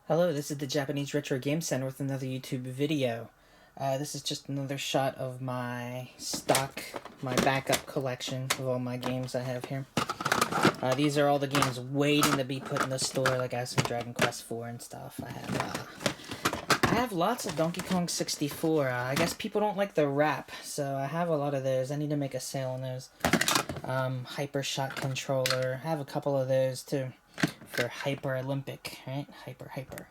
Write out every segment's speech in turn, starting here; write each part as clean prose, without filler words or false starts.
Hello, this is the Japanese Retro Game Center with another YouTube video. This is just another shot of my my backup collection of all my games I have here. These are all the games waiting to be put in the store, like I have some Dragon Quest IV and stuff. I have lots of Donkey Kong 64. I guess people don't like the wrap, so I have a lot of those. I need to make a sale on those. Hyper Shot Controller. I have a couple of those too. For Hyper Olympic, right? Hyper.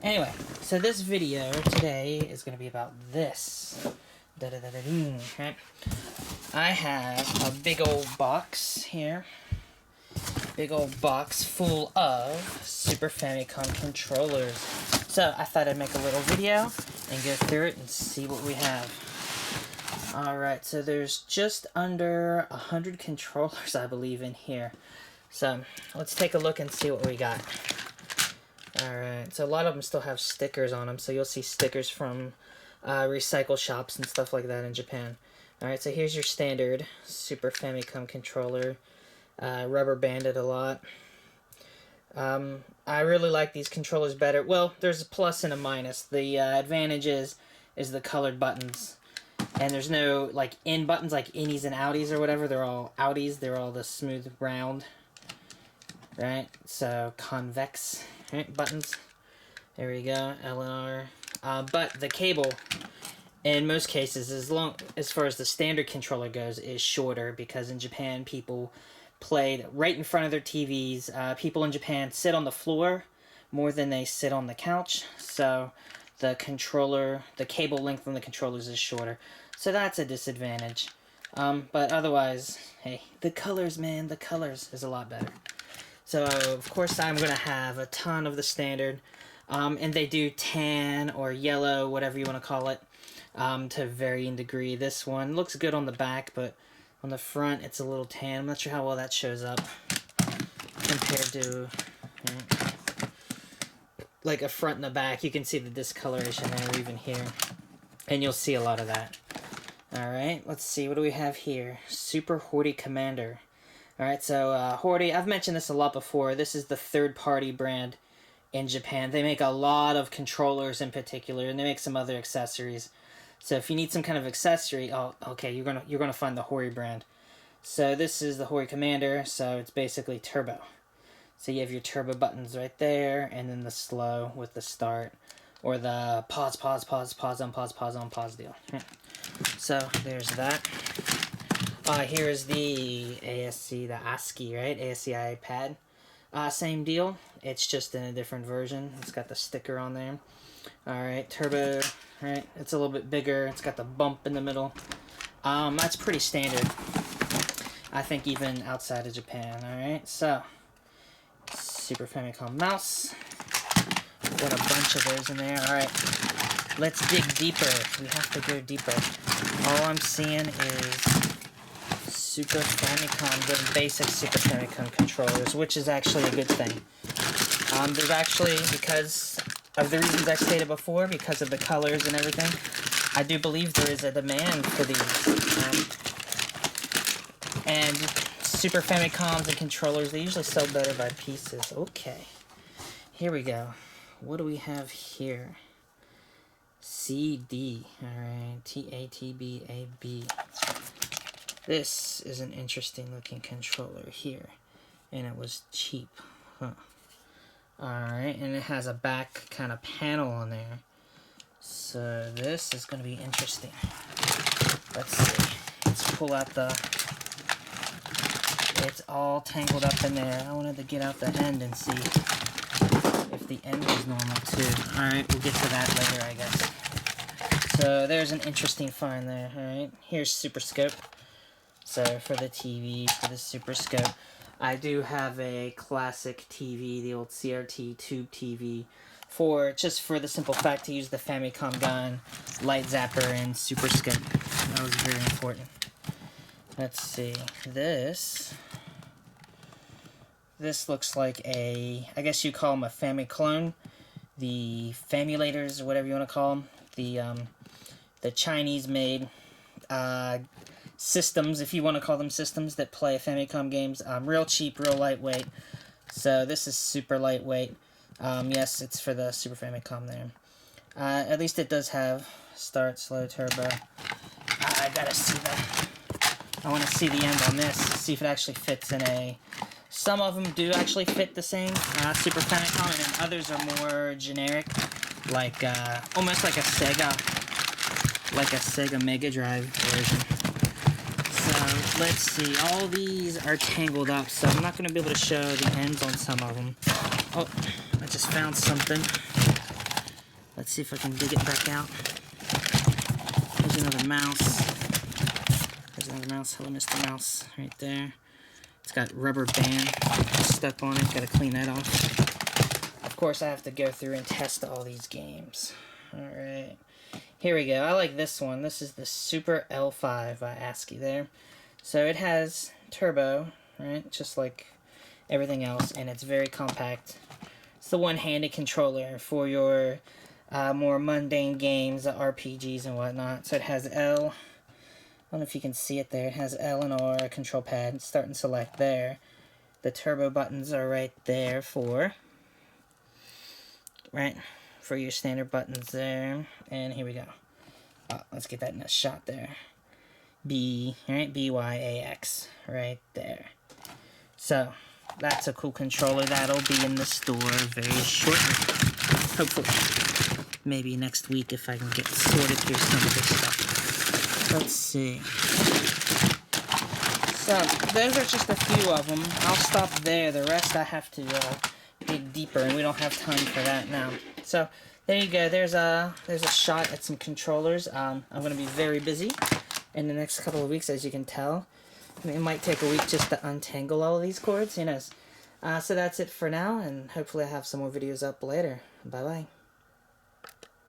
Anyway, so this video today is going to be about this. Right? I have a big old box here. Big old box full of Super Famicom controllers. So I thought I'd make a little video and go through it and see what we have. Alright, so there's just under 100 controllers, I believe, in here. So, let's take a look and see what we got. Alright, so a lot of them still have stickers on them, so you'll see stickers from recycle shops and stuff like that in Japan. Alright, so here's your standard Super Famicom controller. Rubber banded a lot. I really like these controllers better. Well, there's a plus and a minus. The advantage is the colored buttons. And there's no, like, in buttons like innies and outies or whatever. They're all outies. They're all the smooth round. Right, so convex, right, buttons. There we go, L and R. But the cable, in most cases, as far as the standard controller goes, is shorter because in Japan people played right in front of their TVs. People in Japan sit on the floor more than they sit on the couch, so the cable length on the controllers is shorter. So that's a disadvantage. But otherwise, hey, the colors, man, the colors is a lot better. So, of course, I'm going to have a ton of the standard, and they do tan or yellow, whatever you want to call it, to varying degree. This one looks good on the back, but on the front, it's a little tan. I'm not sure how well that shows up compared to, like, a front and a back. You can see the discoloration there, even here, and you'll see a lot of that. Alright, let's see. What do we have here? Super Hori Commander. Alright, so Hori, I've mentioned this a lot before. This is the third-party brand in Japan. They make a lot of controllers in particular, and they make some other accessories. So if you need some kind of accessory, oh, okay, you're gonna find the Hori brand. So this is the Hori Commander, so it's basically turbo. So you have your turbo buttons right there, and then the slow with the start, or the pause on deal. So there's that. Here's the ASC, the ASCII, right? ASCII pad. Same deal. It's just in a different version. It's got the sticker on there. Alright, turbo, right? It's a little bit bigger. It's got the bump in the middle. That's pretty standard. I think even outside of Japan, alright? So, Super Famicom mouse. Got a bunch of those in there. Alright, let's dig deeper. We have to go deeper. All I'm seeing is Super Famicom, the basic Super Famicom controllers, which is actually a good thing. There's actually, because of the reasons I stated before, because of the colors and everything, I do believe there is a demand for these. And Super Famicoms and controllers, they usually sell better by pieces. Okay, here we go. What do we have here? CD, alright, TATBAB. This is an interesting looking controller here, and it was cheap, huh? Alright, and it has a back kind of panel on there, so this is going to be interesting. Let's see, let's pull out it's all tangled up in there. I wanted to get out the end and see if the end was normal too. Alright, we'll get to that later, I guess. So there's an interesting find there, alright. Here's Super Scope. So for the TV, for the Super Scope, I do have a classic TV, the old CRT tube TV, just for the simple fact to use the Famicom gun, light zapper, and Super Scope. That was very important. Let's see, this looks like I guess you call them a Famiclone, the Famulators, or whatever you want to call them, the Chinese-made systems, if you want to call them systems, that play Famicom games. Real cheap, real lightweight. So this is super lightweight. Yes, it's for the Super Famicom there. At least it does have start, slow, turbo. I gotta see that. I want to see the end on this, see if it actually fits in a... Some of them do actually fit the same Super Famicom, and then others are more generic, like almost like a Sega Mega Drive version. So let's see, all these are tangled up, so I'm not going to be able to show the ends on some of them. Oh, I just found something. Let's see if I can dig it back out. There's another mouse. There's another mouse. Hello, Mr. Mouse, right there. It's got rubber band stuck on it. Gotta clean that off. Of course, I have to go through and test all these games. Alright. Here we go. I like this one. This is the Super L5 by ASCII there. So it has turbo, right? Just like everything else. And it's very compact. It's the one-handed controller for your more mundane games, the RPGs and whatnot. So it has L... I don't know if you can see it there. It has L and R, a control pad. Start and select there. The turbo buttons are right there for your standard buttons there. And here we go. Let's get that in a shot there. BYAX, right there. So, that's a cool controller. That'll be in the store very shortly. Hopefully. Maybe next week if I can get sorted through some of this stuff. Let's see. So, those are just a few of them. I'll stop there. The rest I have to dig deeper, and we don't have time for that now. So, there you go. There's a shot at some controllers. I'm going to be very busy in the next couple of weeks, as you can tell. It might take a week just to untangle all of these cords, who knows. So that's it for now, and hopefully I have some more videos up later. Bye-bye.